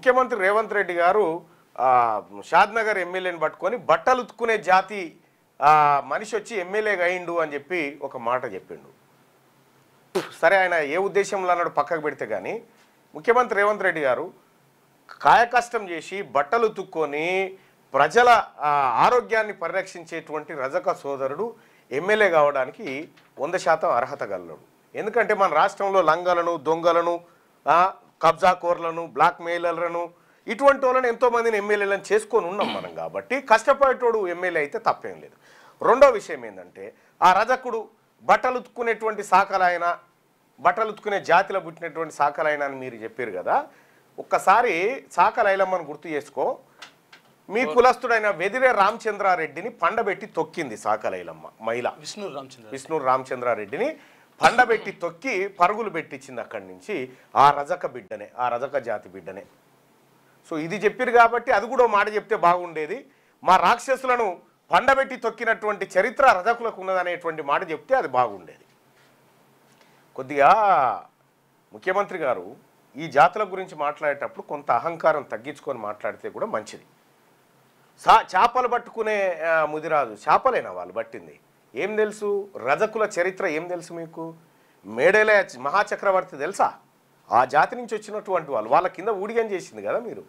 ముఖ్యమంత్రి రేవంత్ రెడ్డి గారు షాద్నగర్ ఎమ్మెల్యేని పట్టుకొని బట్టలు ఉతుక్కునే జాతి మనిషి వచ్చి ఎమ్మెల్యేగా అయిండు అని చెప్పి ఒక మాట చెప్పిండు. సరే, ఆయన ఏ ఉద్దేశంలో అన్నాడు పక్కకు పెడితే కానీ ముఖ్యమంత్రి రేవంత్ రెడ్డి గారు కాయకష్టం చేసి బట్టలు ఉతుక్కొని ప్రజల ఆరోగ్యాన్ని పరిరక్షించేటువంటి రజక సోదరుడు ఎమ్మెల్యే కావడానికి 100% అర్హత గలడు. ఎందుకంటే మన రాష్ట్రంలో లంగలను, దొంగలను, కబ్జాకోర్లను, బ్లాక్ మెయిలర్లను ఇటువంటి వాళ్ళని ఎంతోమందిని ఎమ్మెల్యేలను చేసుకొని ఉన్నాం మనం. కాబట్టి కష్టపడేటోడు ఎమ్మెల్యే అయితే తప్పేం లేదు. రెండో విషయం ఏంటంటే ఆ రజకుడు బట్టలు ఉతుక్కునేటువంటి శాఖలైన, బట్టలు ఉతుక్కునే జాతిలో పుట్టినటువంటి శాఖలైన అని మీరు చెప్పారు కదా. ఒక్కసారి శాఖలైలమ్మను గుర్తు చేసుకో. మీ కులస్తుడైన వెదిరే రామచంద్రారెడ్డిని పండబెట్టి తొక్కింది శాఖలైలమ్మ మహిళ. విష్ణు రామచంద్రారెడ్డిని పండబెట్టి తొక్కి పరుగులు పెట్టించింది అక్కడి నుంచి. ఆ రజక బిడ్డనే, ఆ రజక జాతి బిడ్డనే. సో ఇది చెప్పారు కాబట్టి అది కూడా మాట చెప్తే బాగుండేది. మా రాక్షసులను పండబెట్టి తొక్కినటువంటి చరిత్ర రజకులకు ఉన్నదనేటువంటి మాట చెప్తే అది బాగుండేది. కొద్దిగా ముఖ్యమంత్రి గారు ఈ జాతుల గురించి మాట్లాడేటప్పుడు కొంత అహంకారం తగ్గించుకొని మాట్లాడితే కూడా మంచిది. చేపలు పట్టుకునే ముదిరాజు, చేపలేనా వాళ్ళు పట్టింది? ఏం తెలుసు? రజకుల చరిత్ర ఏం తెలుసు మీకు? మేడేల మహాచక్రవర్తి తెలుసా? ఆ జాతి నుంచి వచ్చినటువంటి వాళ్ళు, వాళ్ళ కింద ఊడిగం చేసింది కదా మీరు.